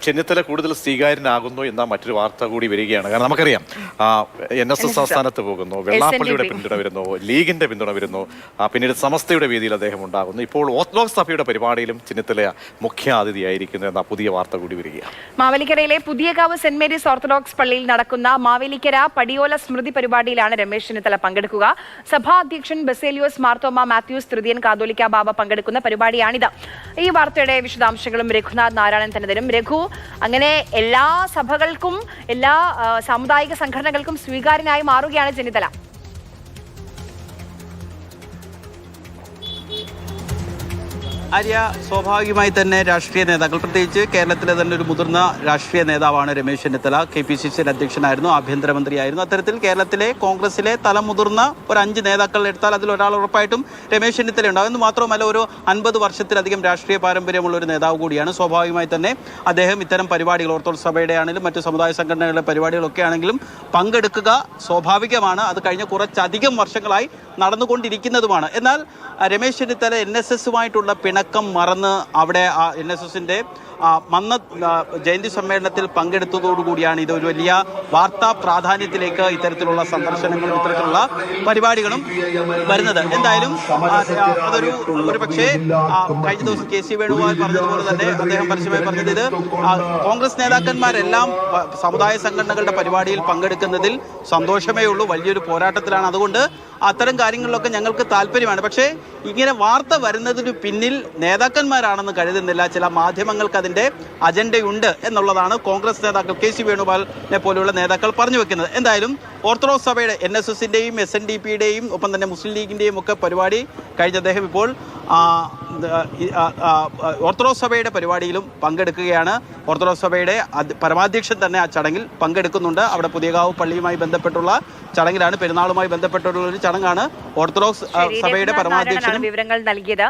ചെന്നിത്തല കൂടുതൽ സ്വീകാര്യനാകുന്നു എന്ന മറ്റൊരു വാർത്ത കൂടി വരികയാണ്. കാരണം നമുക്കറിയാം NSS ആസ്ഥാനത്ത് പോകുന്നു, വെള്ളാപ്പള്ളിയുടെ പിന്തുണ വരുന്നു, ലീഗിന്റെ പിന്തുണ വരുന്നു, പിന്നീട് സമസ്തയുടെ വേദിയിൽ അദ്ദേഹം ഉണ്ടാകുന്നു. ഇപ്പോൾ ഓർത്തഡോക്സ് സഭയുടെ പരിപാടിയിലും ചെന്നിത്തല മുഖ്യ അതിഥിയായിരിക്കുന്നു എന്ന പുതിയ വാർത്ത കൂടി വരികയാണ്. മാവേലിക്കരയിലെ പുതിയകാവ് സെന്റ് മേരീസ് ഓർത്തഡോക്സ് പള്ളിയിൽ നടക്കുന്ന മാവേലിക്കര പടിയോല സ്മൃതി പരിപാടിയിലാണ് രമേശ് ചെന്നിത്തല പങ്കെടുക്കുക. സഭാ അധ്യക്ഷൻ ബസേലിയോസ് മാർത്തോമ മാത്യൂസ് തൃതീയൻ കാതോലിക്ക ബാബ പങ്കെടുക്കുന്ന പരിപാടിയാണിത്. ഈ വാർത്തയുടെ വിശദാംശങ്ങളും രഘുനാഥ് നാരായണൻ തന്നെ തരും. രഘു, അങ്ങനെ എല്ലാ സഭകൾക്കും എല്ലാ സാമുദായിക സംഘടനകൾക്കും സ്വീകാര്യനായി മാറുകയാണ് ചെന്നിത്തല. ആര്യ, സ്വാഭാവികമായി തന്നെ രാഷ്ട്രീയ നേതാക്കൾ, പ്രത്യേകിച്ച് കേരളത്തിലെ തന്നെ ഒരു മുതിർന്ന രാഷ്ട്രീയ നേതാവാണ് രമേശ് ചെന്നിത്തല. KPCC അധ്യക്ഷനായിരുന്നു, ആഭ്യന്തരമന്ത്രിയായിരുന്നു. അത്തരത്തിൽ കേരളത്തിലെ കോൺഗ്രസിലെ തലമുതിർന്ന ഒരു 5 നേതാക്കൾ എടുത്താൽ അതിൽ ഒരാൾ ഉറപ്പായിട്ടും രമേശ് ചെന്നിത്തല ഉണ്ടാകും. എന്ന് മാത്രമല്ല, ഒരു 50 വർഷത്തിലധികം രാഷ്ട്രീയ പാരമ്പര്യമുള്ള ഒരു നേതാവ് കൂടിയാണ്. സ്വാഭാവികമായി തന്നെ അദ്ദേഹം ഇത്തരം പരിപാടികൾ, ഓർത്തഡോക്സ് സഭയുടെ ആണെങ്കിലും മറ്റു സമുദായ സംഘടനകളുടെ പരിപാടികളൊക്കെ ആണെങ്കിലും പങ്കെടുക്കുക സ്വാഭാവികമാണ്. അത് കഴിഞ്ഞ കുറച്ചധികം വർഷങ്ങളായി നടന്നുകൊണ്ടിരിക്കുന്നതുമാണ്. എന്നാൽ രമേശ് ചെന്നിത്തല NSSുമായിട്ടുള്ള പിണക്കം മറന്ന് അവിടെ NSSന്റെ മന്ന ജയന്തി സമ്മേളനത്തിൽ പങ്കെടുത്തതോടുകൂടിയാണ് ഇതൊരു വലിയ വാർത്താ പ്രാധാന്യത്തിലേക്ക് ഇത്തരത്തിലുള്ള സന്ദർശനങ്ങളും ഇത്തരത്തിലുള്ള പരിപാടികളും വരുന്നത്. എന്തായാലും ഒരു പക്ഷേ കഴിഞ്ഞ ദിവസം KC വേണുഗോപാൽ പറഞ്ഞതുപോലെ തന്നെ അദ്ദേഹം പരസ്യമായി പറഞ്ഞത്, ഇത് കോൺഗ്രസ് നേതാക്കന്മാരെല്ലാം സമുദായ സംഘടനകളുടെ പരിപാടിയിൽ പങ്കെടുക്കുന്നതിൽ സന്തോഷമേ ഉള്ളൂ, വലിയൊരു പോരാട്ടത്തിലാണ്, അതുകൊണ്ട് അത്തരം കാര്യങ്ങളിലൊക്കെ ഞങ്ങൾക്ക് താല്പര്യമാണ്. പക്ഷേ ഇങ്ങനെ വാർത്ത വരുന്നതിന് പിന്നിൽ നേതാക്കന്മാരാണെന്ന് കരുതുന്നില്ല. ചില മാധ്യമങ്ങൾക്ക് അതിൻ്റെ അജണ്ടയുണ്ട് എന്നുള്ളതാണ് കോൺഗ്രസ് നേതാക്കൾ, KC വേണുഗോപാലിനെ പോലെയുള്ള നേതാക്കൾ പറഞ്ഞു വെക്കുന്നത്. എന്തായാലും ഓർത്തഡോക്സ് സഭയുടെ NSSന്റെയും SNDPയുടെയും ഒപ്പം തന്നെ മുസ്ലിം ലീഗിൻ്റെയും ഒക്കെ പരിപാടി കഴിഞ്ഞ അദ്ദേഹം ഇപ്പോൾ ഓർത്തഡോക്സ് സഭയുടെ പരിപാടിയിലും പങ്കെടുക്കുകയാണ്. ഓർത്തഡോക്സ് സഭയുടെ പരമാധ്യക്ഷൻ തന്നെ ആ ചടങ്ങിൽ പങ്കെടുക്കുന്നുണ്ട്. അവിടെ പുതിയകാവ് പള്ളിയുമായി ബന്ധപ്പെട്ടുള്ള ചടങ്ങിലാണ്, പെരുന്നാളുമായി ബന്ധപ്പെട്ടുള്ള ഒരു ചടങ്ങാണ്. ഓർത്തഡോക്സ് സഭയുടെ പരമാധ്യക്ഷനും വിവരങ്ങൾ നൽകിയത്.